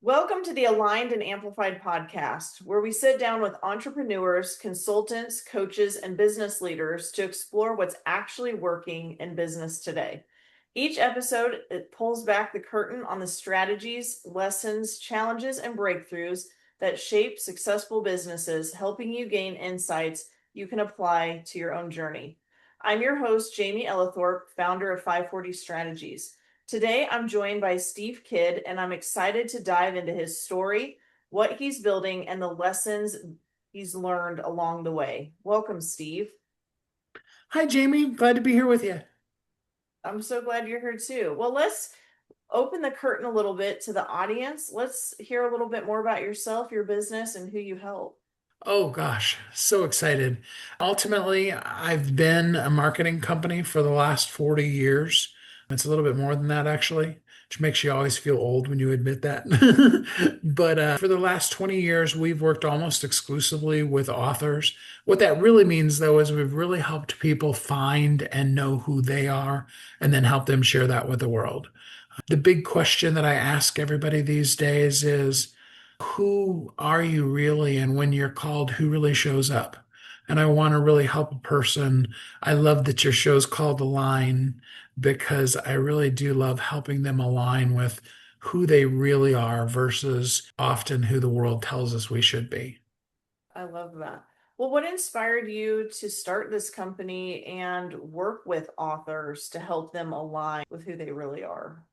Welcome to the Aligned and Amplified podcast, where we sit down with entrepreneurs, consultants, coaches, and business leaders to explore what's actually working in business today. Each episode, it pulls back the curtain on the strategies, lessons, challenges, and breakthroughs that shape successful businesses, helping you gain insights you can apply to your own journey. I'm your host, Jaime Ellithorpe, founder of 540 Strategies. Today, I'm joined by Steve Kidd, and I'm excited to dive into his story, what he's building, and the lessons he's learned along the way. Welcome, Steve. Hi, Jamie. Glad to be here with you. I'm so glad you're here too. Well, let's open the curtain a little bit to the audience. Let's hear a little bit more about yourself, your business, and who you help. Oh gosh, so excited. Ultimately, I've been a marketing company for the last 40 years. It's a little bit more than that, actually, which makes you always feel old when you admit that. But for the last 20 years, we've worked almost exclusively with authors. What that really means, though, is we've really helped people find and know who they are and then help them share that with the world. The big question that I ask everybody these days is, who are you really? And when you're called, who really shows up? And I want to really help a person. I love that your show's called Align because I really do love helping them align with who they really are versus often who the world tells us we should be. I love that. Well, what inspired you to start this company and work with authors to help them align with who they really are?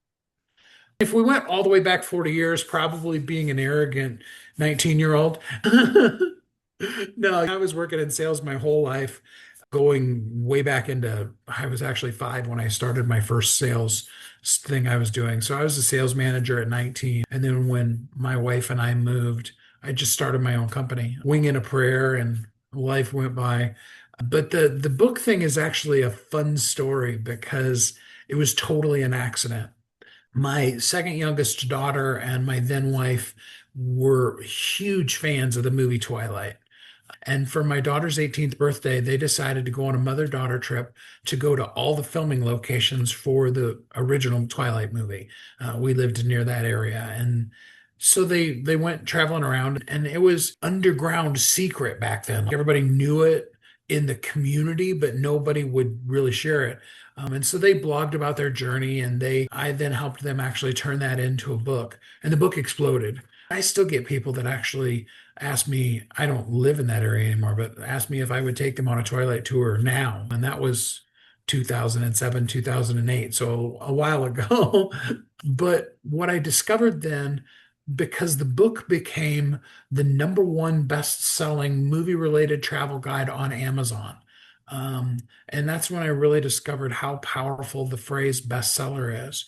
If we went all the way back 40 years, probably being an arrogant 19-year-old. No, I was working in sales my whole life, going way back into, I was actually five when I started my first sales thing I was doing. So I was a sales manager at 19. And then when my wife and I moved, I just started my own company, winging a prayer, and life went by. But the book thing is actually a fun story because it was totally an accident. My second youngest daughter and my then wife were huge fans of the movie Twilight. And for my daughter's 18th birthday, they decided to go on a mother-daughter trip to go to all the filming locations for the original Twilight movie. We lived near that area. And so they went traveling around, and it was underground secret back then. Everybody knew it in the community, but nobody would really share it. And so they blogged about their journey, and I then helped them actually turn that into a book. And the book exploded. I still get people that actually ask me, I don't live in that area anymore, but ask me if I would take them on a Twilight tour now. And that was 2007, 2008, so a while ago. But what I discovered then, because the book became the number one best-selling movie-related travel guide on Amazon. And that's when I really discovered how powerful the phrase bestseller is.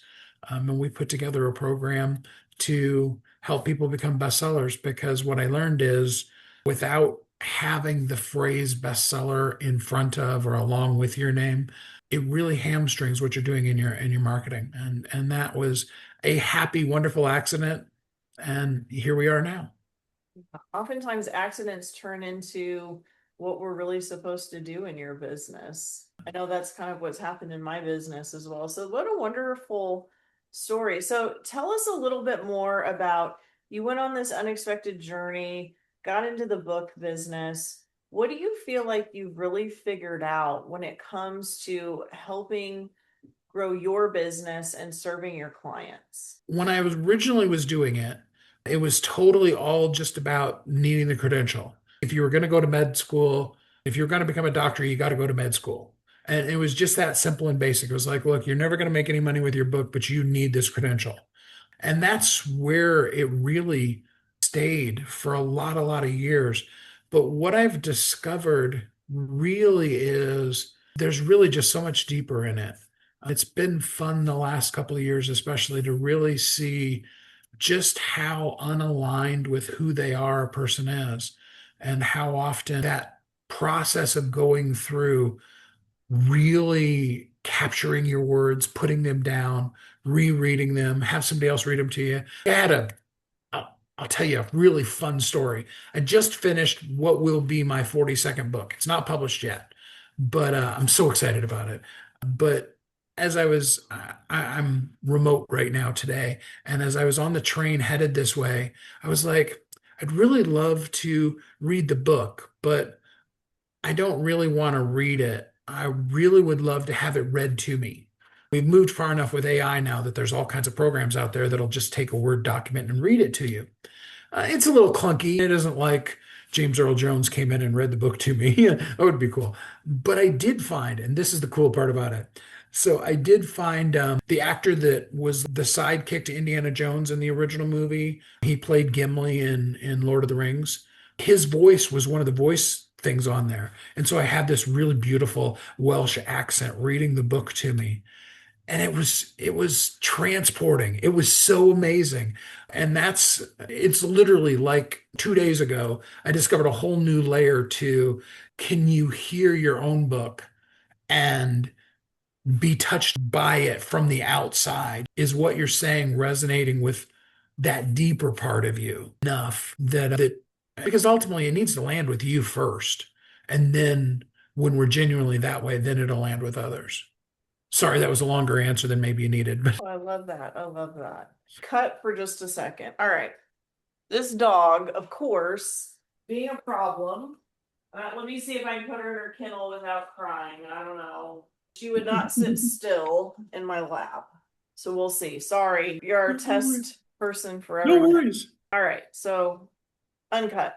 And we put together a program to help people become bestsellers because what I learned is without having the phrase bestseller in front of or along with your name, it really hamstrings what you're doing in your marketing. And that was a happy, wonderful accident. And here we are now. Oftentimes, accidents turn into what we're really supposed to do in your business. I know that's kind of what's happened in my business as well. So, what a wonderful story. So, tell us a little bit more about you went on this unexpected journey, got into the book business. What do you feel like you've really figured out when it comes to helping grow your business and serving your clients? When I was originally was doing it, it was totally all just about needing the credential. If you were going to go to med school, if you're going to become a doctor, you got to go to med school. And it was just that simple and basic. It was like, look, you're never going to make any money with your book, but you need this credential. And that's where it really stayed for a lot of years. But what I've discovered really is there's really just so much deeper in it. It's been fun the last couple of years, especially to really see just how unaligned with who they are a person is, and how often that process of going through really capturing your words, putting them down, rereading them, have somebody else read them to you. I'll tell you a really fun story. I just finished what will be my 42nd book. It's not published yet, but I'm so excited about it. But As I'm remote right now today, and as I was on the train headed this way, I was like, I'd really love to read the book, but I don't really want to read it. I really would love to have it read to me. We've moved far enough with AI now that there's all kinds of programs out there that'll just take a Word document and read it to you. It's a little clunky. It isn't like James Earl Jones came in and read the book to me. That would be cool. But I did find, and this is the cool part about it. So I did find the actor that was the sidekick to Indiana Jones in the original movie. He played Gimli in Lord of the Rings. His voice was one of the voice things on there. And so I had this really beautiful Welsh accent reading the book to me, and it was transporting. It was so amazing. And it's literally like 2 days ago I discovered a whole new layer to, can you hear your own book and be touched by it from the outside? Is what you're saying resonating with that deeper part of you enough that because ultimately it needs to land with you first, and then when we're genuinely that way, then it'll land with others. Sorry, that was a longer answer than maybe you needed, but Oh, I love that. I love that. Cut for just a second. All right. This dog, of course, being a problem. Let me see if I can put her in her kennel without crying. I don't know. She would not sit still in my lap. So we'll see. Sorry, you're our test person for no everyone. worries. All right. So uncut.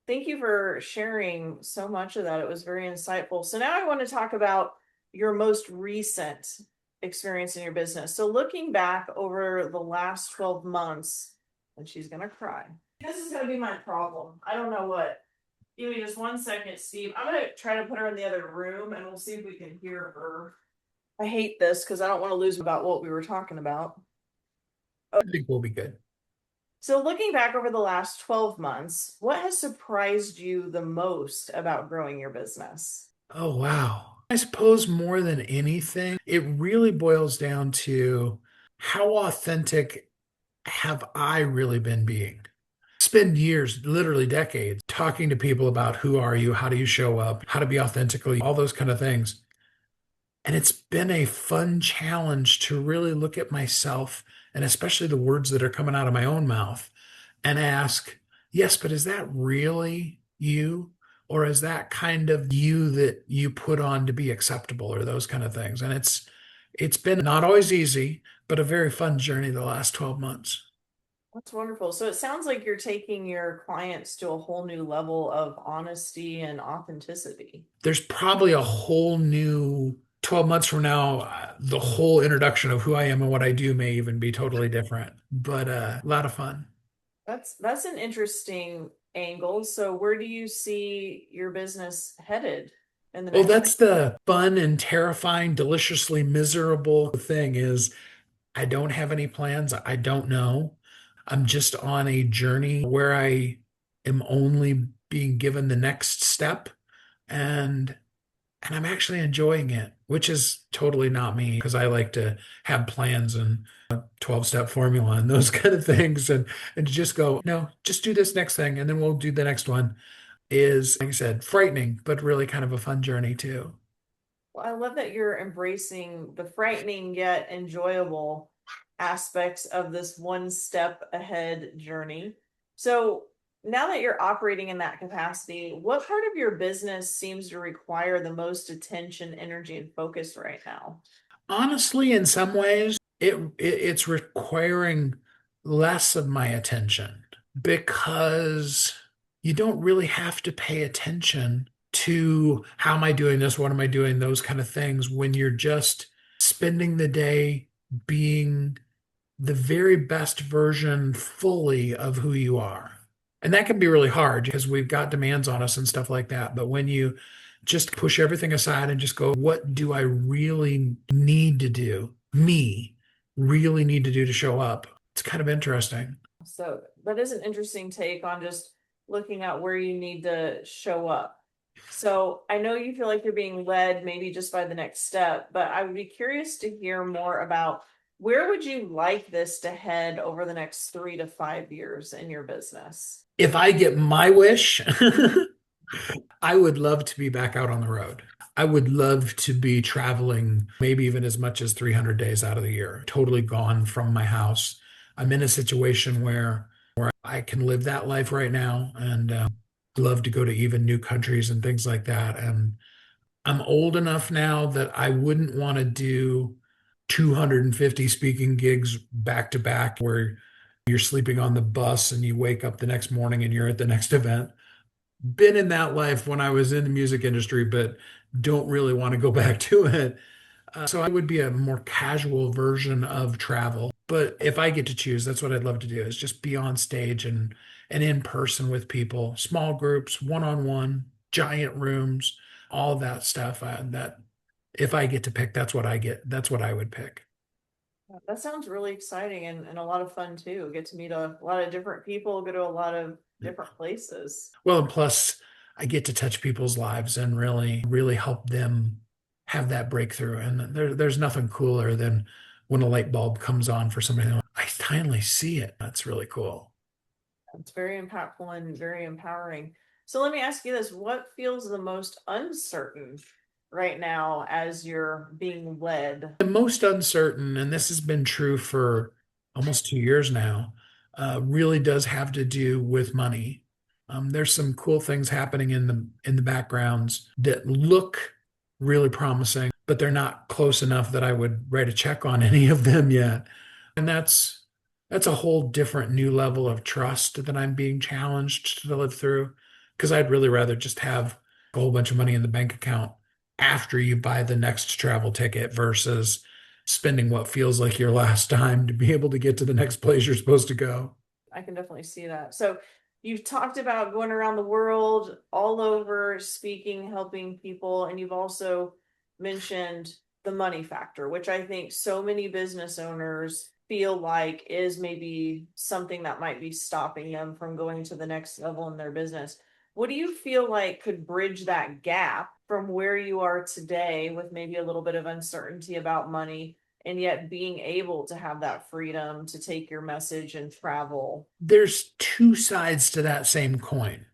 Thank you for sharing so much of that. It was very insightful. So now I want to talk about your most recent experience in your business. So looking back over the last 12 months, and she's going to cry. This is going to be my problem. I don't know what. Give me just 1 second, Steve. I'm going to try to put her in the other room and we'll see if we can hear her. I hate this because I don't want to lose about what we were talking about. I think we'll be good. So, looking back over the last 12 months, what has surprised you the most about growing your business? Oh, wow. I suppose more than anything, it really boils down to how authentic have I really been being? Spend years, literally decades, talking to people about who are you, how do you show up, how to be authentically, all those kind of things. And it's been a fun challenge to really look at myself and especially the words that are coming out of my own mouth and ask, yes, but is that really you? Or is that kind of you that you put on to be acceptable or those kind of things? And it's been not always easy, but a very fun journey the last 12 months. That's wonderful. So, it sounds like you're taking your clients to a whole new level of honesty and authenticity. There's probably a whole new 12 months from now, the whole introduction of who I am and what I do may even be totally different, but a lot of fun. That's an interesting angle. So, where do you see your business headed in the Oh, next? that's the fun and terrifying, deliciously miserable thing is I don't have any plans. I don't know. I'm just on a journey where I am only being given the next step, and and I'm actually enjoying it, which is totally not me because I like to have plans and 12-step formula and those kind of things, and to just go, no, just do this next thing and then we'll do the next one is, like I said, frightening, but really kind of a fun journey too. Well, I love that you're embracing the frightening yet enjoyable aspects of this one step ahead journey. So, now that you're operating in that capacity, what part of your business seems to require the most attention, energy, and focus right now? Honestly, in some ways, it's requiring less of my attention because you don't really have to pay attention to how am I doing this, what am I doing, those kind of things when you're just spending the day being the very best version fully of who you are. And that can be really hard because we've got demands on us and stuff like that. But when you just push everything aside and just go, what do I really need to do? Me really need to do to show up. It's kind of interesting. So, that is an interesting take on just looking at where you need to show up. So, I know you feel like you're being led maybe just by the next step, but I would be curious to hear more about where would you like this to head over the next 3 to 5 years in your business? If I get my wish, I would love to be back out on the road. I would love to be traveling maybe even as much as 300 days out of the year, totally gone from my house. I'm in a situation where I can live that life right now and love to go to even new countries and things like that. And I'm old enough now that I wouldn't want to do 250 speaking gigs back to back where you're sleeping on the bus and you wake up the next morning and you're at the next event. Been in that life when I was in the music industry, but don't really want to go back to it. So I would be a more casual version of travel. But if I get to choose, that's what I'd love to do is just be on stage and in person with people, small groups, one-on-one, giant rooms, all that stuff. That if I get to pick, that's what I get. That's what I would pick. That sounds really exciting and a lot of fun too. Get to meet a lot of different people, go to a lot of different places. Well, and plus I get to touch people's lives and really, really help them have that breakthrough. And there's nothing cooler than when a light bulb comes on for somebody. I finally see it. That's really cool. It's very impactful and very empowering. So let me ask you this, what feels the most uncertain right now as you're being led? The most uncertain, and this has been true for almost 2 years now, really does have to do with money. There's some cool things happening in the backgrounds that look really promising, but they're not close enough that I would write a check on any of them yet. And that's a whole different new level of trust that I'm being challenged to live through. Because I'd really rather just have a whole bunch of money in the bank account after you buy the next travel ticket versus spending what feels like your last time to be able to get to the next place you're supposed to go. I can definitely see that. So you've talked about going around the world, all over, speaking, helping people, and you've also mentioned the money factor, which I think so many business owners feel like is maybe something that might be stopping them from going to the next level in their business. What do you feel like could bridge that gap from where you are today with maybe a little bit of uncertainty about money and yet being able to have that freedom to take your message and travel? There's two sides to that same coin.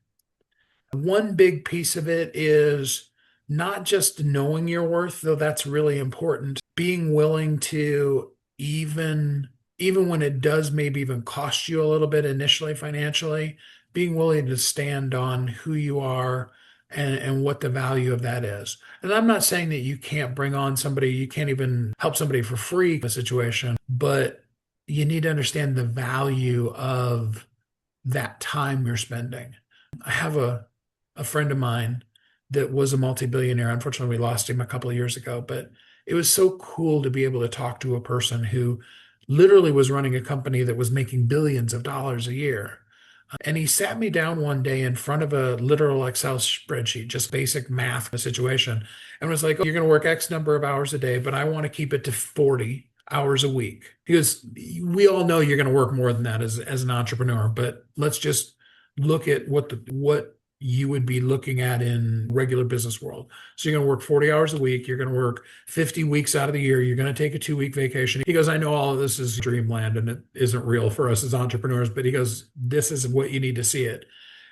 One big piece of it is not just knowing your worth, though that's really important, being willing to even when it does maybe even cost you a little bit initially financially, being willing to stand on who you are and what the value of that is. And I'm not saying that you can't bring on somebody, you can't even help somebody for free in a situation, but you need to understand the value of that time you're spending. I have a friend of mine that was a multi-billionaire. Unfortunately, we lost him a couple of years ago, but it was so cool to be able to talk to a person who literally was running a company that was making billions of dollars a year. And he sat me down one day in front of a literal Excel spreadsheet, just basic math situation, and was like, oh, you're going to work X number of hours a day, but I want to keep it to 40 hours a week. He goes, we all know you're going to work more than that as an entrepreneur, but let's just look at what you would be looking at in regular business world. So you're going to work 40 hours a week. You're going to work 50 weeks out of the year. You're going to take a 2 week vacation. He goes, I know all of this is dreamland and it isn't real for us as entrepreneurs, but he goes, this is what you need to see it.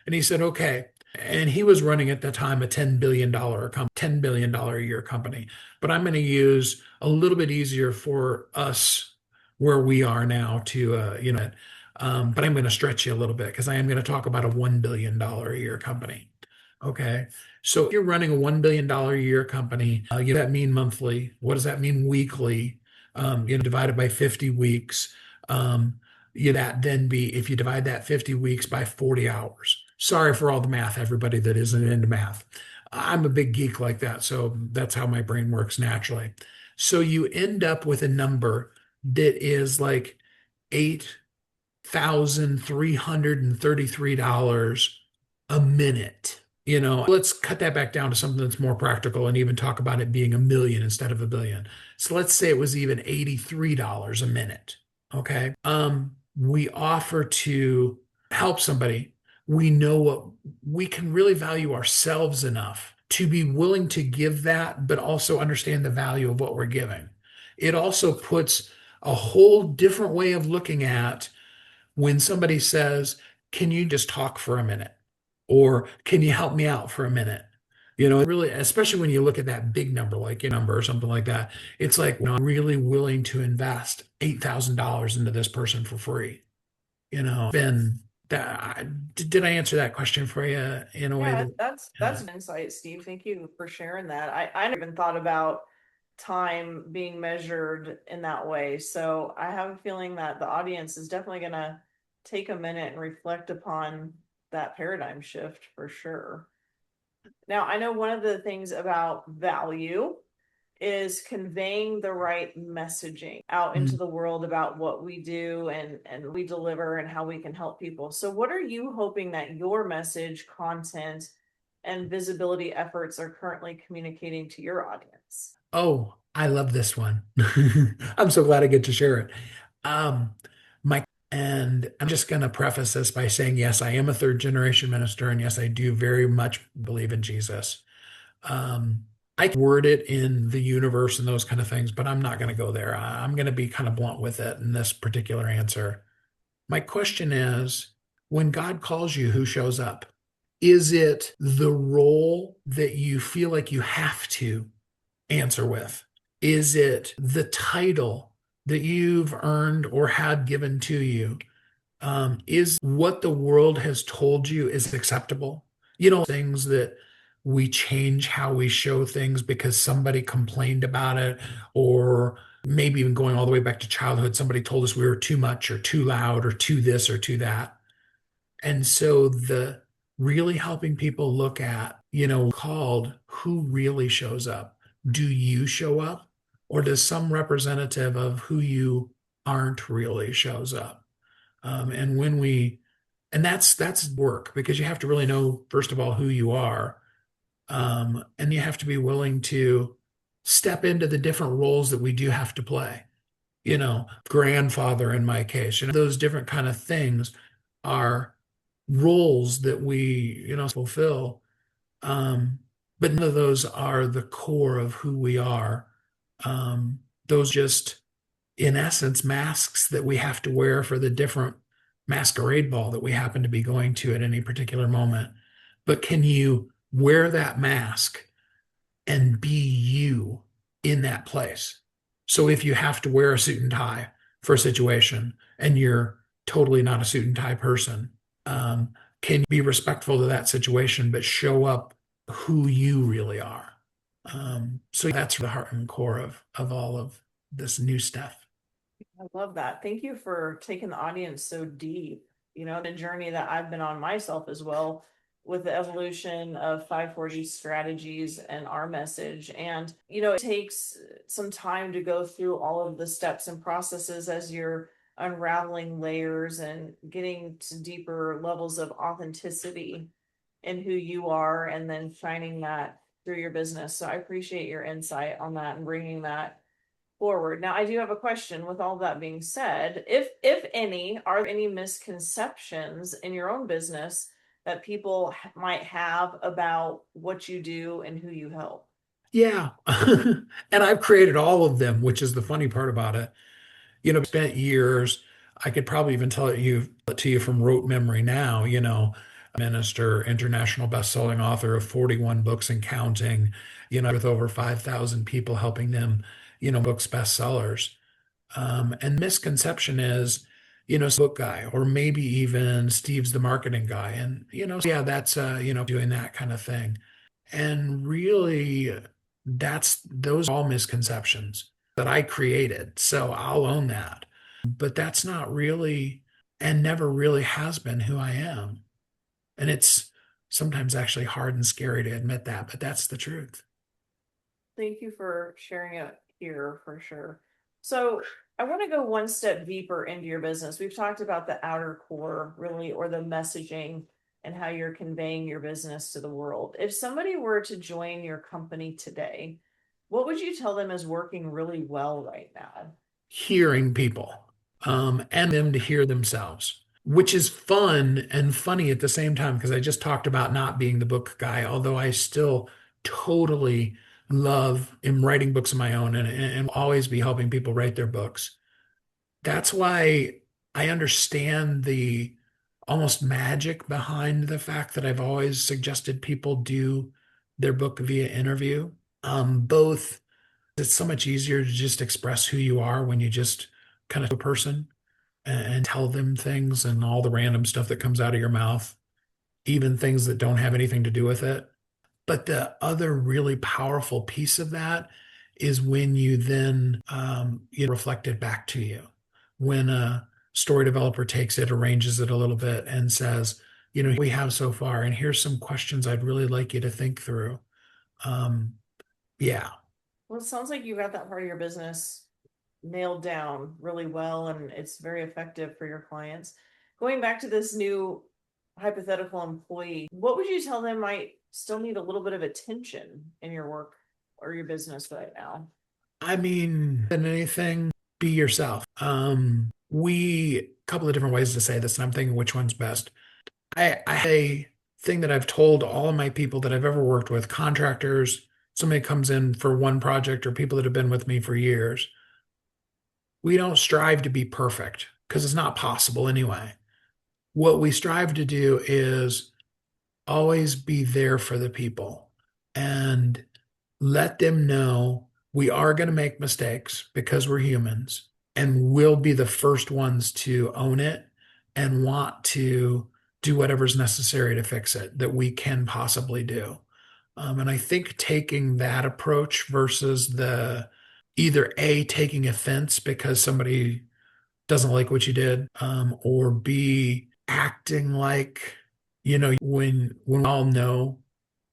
And he said, okay. And he was running at the time a $10 billion a year company. But I'm going to use a little bit easier for us where we are now to, but I'm going to stretch you a little bit because I am going to talk about a $1 billion a year company. Okay. So if you're running a $1 billion a year company, you know, that mean monthly? What does that mean weekly? Divided by 50 weeks. That then be, if you divide that 50 weeks by 40 hours. Sorry for all the math, everybody that isn't into math. I'm a big geek like that. So that's how my brain works naturally. So you end up with a number that is like $8,333 a minute. Let's cut that back down to something that's more practical and even talk about it being a million instead of a billion. So let's say it was even $83 a minute. Okay. We offer to help somebody. We know what we can really value ourselves enough to be willing to give that, but also understand the value of what we're giving. It also puts a whole different way of looking at when somebody says, can you just talk for a minute? Or can you help me out for a minute? Really, especially when you look at that big number, like your number or something like that, it's like, I'm really willing to invest $8,000 into this person for free. Been that, did I answer that question for you in a way Yeah, that, that's an insight, Steve. Thank you for sharing that. I never even thought about time being measured in that way. So I have a feeling that the audience is definitely gonna take a minute and reflect upon that paradigm shift for sure. Now, I know one of the things about value is conveying the right messaging out into mm, the world about what we do and we deliver and how we can help people. So what are you hoping that your message, content, and visibility efforts are currently communicating to your audience? oh, I love this one. I'm so glad I get to share it. Um, my and I'm just going to preface this by saying, yes, I am a third generation minister, and yes, I do very much believe in Jesus. Um, I can word it in the universe and those kind of things, but I'm not going to go there. I'm going to be kind of blunt with it in this particular answer. My question is, when God calls you, who shows up? Is it the role that you feel like you have to answer with? Is it the title that you've earned or had given to you? Is what the world has told you is acceptable? Things that we change how we show things because somebody complained about it, or maybe even going all the way back to childhood, somebody told us we were too much or too loud or too this or too that. And so the really helping people look at, called who really shows up. Do you show up, or does some representative of who you aren't really shows up? And when we, and that's work because you have to really know, first of all, who you are. And you have to be willing to step into the different roles that we do have to play. Grandfather in my case, those different kind of things are roles that we, fulfill. Um, but none of those are the core of who we are. Those just, in essence, masks that we have to wear for the different masquerade ball that we happen to be going to at any particular moment. But can you wear that mask and be you in that place? So if you have to wear a suit and tie for a situation and you're totally not a suit and tie person, um, can you be respectful to that situation, but show up who you really are? So that's the heart and core of all of this new stuff. I love that. Thank you for taking the audience so deep, the journey that I've been on myself as well with the evolution of 540 strategies and our message. And, it takes some time to go through all of the steps and processes as you're unraveling layers and getting to deeper levels of authenticity in who you are and then shining that through your business. So I appreciate your insight on that and bringing that forward. Now, I do have a question with all that being said. If any, are there any misconceptions in your own business that people might have about what you do and who you help? Yeah. And I've created all of them, which is the funny part about it. Spent years, I could probably even tell it to you from rote memory now, minister, international best-selling author of 41 books and counting, with over 5,000 people helping them, books bestsellers. And misconception is, book guy, or maybe even Steve's the marketing guy. And, yeah, that's, doing that kind of thing. And really, those are all misconceptions that I created. So I'll own that. But that's not really, and never really has been who I am. And it's sometimes actually hard and scary to admit that, but that's the truth. Thank you for sharing it here for sure. So I want to go one step deeper into your business. We've talked about the outer core, really, or the messaging and how you're conveying your business to the world. If somebody were to join your company today, what would you tell them is working really well right now? Hearing people, and them to hear themselves, which is fun and funny at the same time because I just talked about not being the book guy, although I still totally love am writing books of my own and always be helping people write their books. That's why I understand the almost magic behind the fact that I've always suggested people do their book via interview. Both, it's so much easier to just express who you are when you just kind of a person and tell them things and all the random stuff that comes out of your mouth, even things that don't have anything to do with it. But the other really powerful piece of that is when you then reflect it back to you. When a story developer takes it, arranges it a little bit, and says, we have so far, and here's some questions I'd really like you to think through. Um, yeah, Well, it sounds like you got that part of your business nailed down really well, and it's very effective for your clients. Going back to this new hypothetical employee, what would you tell them might still need a little bit of attention in your work or your business right now? I mean, than anything, be yourself. A couple of different ways to say this, and I'm thinking which one's best. I have a thing that I've told all of my people that I've ever worked with, contractors, somebody comes in for one project, or people that have been with me for years. We don't strive to be perfect because it's not possible anyway. What we strive to do is always be there for the people and let them know we are going to make mistakes because we're humans, and we'll be the first ones to own it and want to do whatever's necessary to fix it that we can possibly do. And I think taking that approach versus the either A, taking offense because somebody doesn't like what you did, or B, acting like, when we all know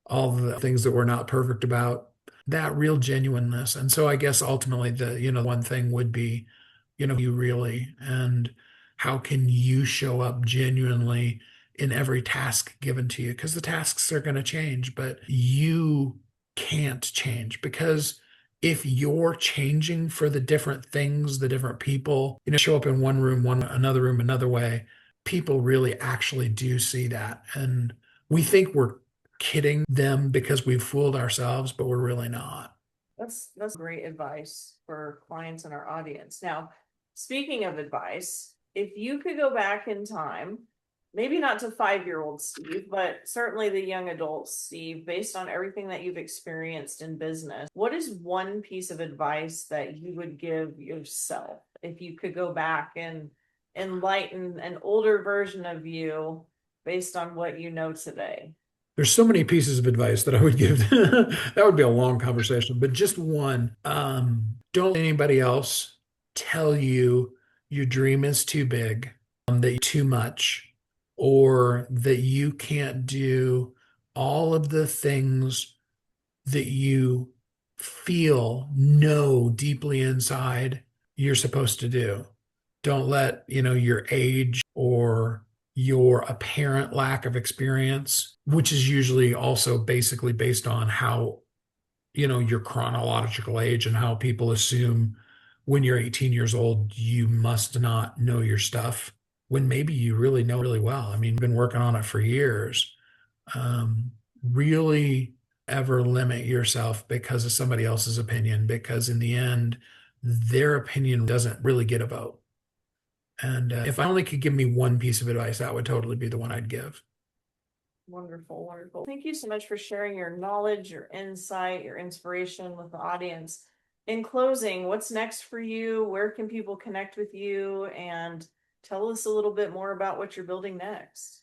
all the things that we're not perfect about, that real genuineness. And so I guess ultimately the one thing would be, you really, and how can you show up genuinely in every task given to you? Because the tasks are going to change, but you can't change because if you're changing for the different things, the different people, show up in one room, room, another way, people really actually do see that. And we think we're kidding them because we've fooled ourselves, but we're really not. That's great advice for clients in our audience. Now, speaking of advice, if you could go back in time, maybe not to 5-year-old Steve, but certainly the young adult Steve, based on everything that you've experienced in business, what is one piece of advice that you would give yourself if you could go back and enlighten an older version of you based on what you know today? There's so many pieces of advice that I would give. That would be a long conversation, but just one. Don't let anybody else tell you your dream is too big, that you're too much, or that you can't do all of the things that you know deeply inside you're supposed to do. Don't let, your age or your apparent lack of experience, which is usually also basically based on how, your chronological age and how people assume when you're 18 years old, you must not know your stuff when maybe you really know really well. I mean, you've been working on it for years. Really ever limit yourself because of somebody else's opinion, because in the end, their opinion doesn't really get a vote. And if I only could give me one piece of advice, that would totally be the one I'd give. Wonderful, wonderful. Thank you so much for sharing your knowledge, your insight, your inspiration with the audience. In closing, what's next for you? Where can people connect with you? And tell us a little bit more about what you're building next.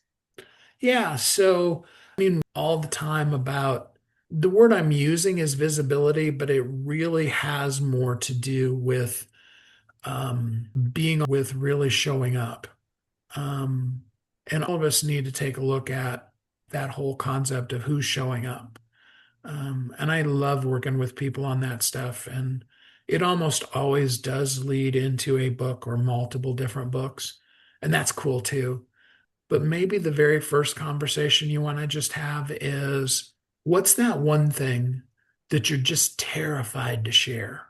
Yeah. So, I mean, all the time about the word I'm using is visibility, but it really has more to do with being with really showing up. Um, and all of us need to take a look at that whole concept of who's showing up. And I love working with people on that stuff. And it almost always does lead into a book or multiple different books. And that's cool too. But maybe the very first conversation you want to just have is what's that one thing that you're just terrified to share?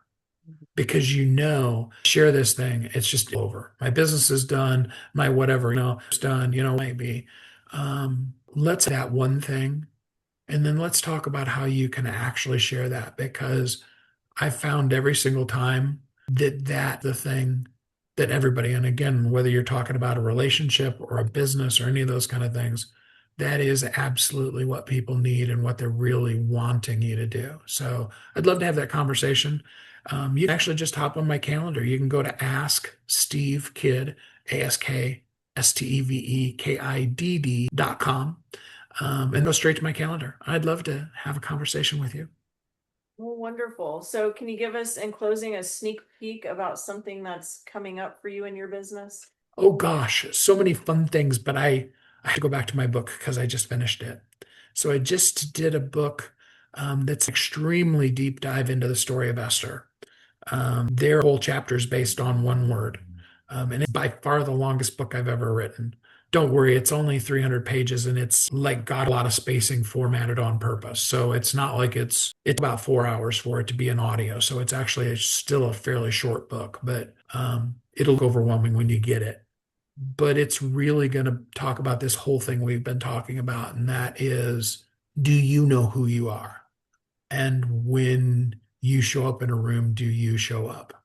Because share this thing, it's just over. My business is done, my whatever, it's done, maybe. Let's that one thing, and then let's talk about how you can actually share that because I found every single time that the thing that everybody, and again, whether you're talking about a relationship or a business or any of those kind of things, that is absolutely what people need and what they're really wanting you to do. So I'd love to have that conversation. You can actually just hop on my calendar. You can go to Ask Steve Kidd, AskSteveKidd.com, and go straight to my calendar. I'd love to have a conversation with you. Well, wonderful. So can you give us in closing a sneak peek about something that's coming up for you in your business? Oh gosh, so many fun things, but I have to go back to my book because I just finished it. So I just did a book that's extremely deep dive into the story of Esther. Their whole chapter is based on one word. And it's by far the longest book I've ever written. Don't worry, it's only 300 pages and it's like got a lot of spacing formatted on purpose. So it's not like it's about 4 hours for it to be an audio. So it's actually still a fairly short book, but it'll look overwhelming when you get it. But it's really going to talk about this whole thing we've been talking about, and that is, do you know who you are? And when you show up in a room, do you show up?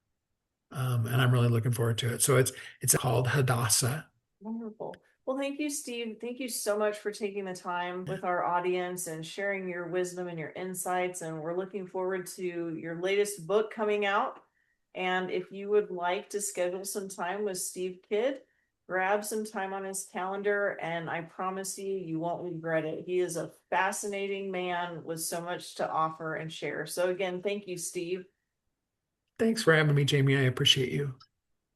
And I'm really looking forward to it. So it's called Hadassah. Wonderful. Well, thank you, Steve. Thank you so much for taking the time with our audience and sharing your wisdom and your insights. And we're looking forward to your latest book coming out. And if you would like to schedule some time with Steve Kidd, grab some time on his calendar. And I promise you, you won't regret it. He is a fascinating man with so much to offer and share. So, again, thank you, Steve. Thanks for having me, Jamie. I appreciate you.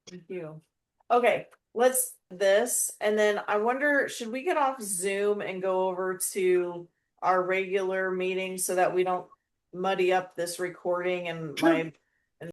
Thank you. Okay, let's this. And then I wonder, should we get off Zoom and go over to our regular meeting so that we don't muddy up this recording and Sure. my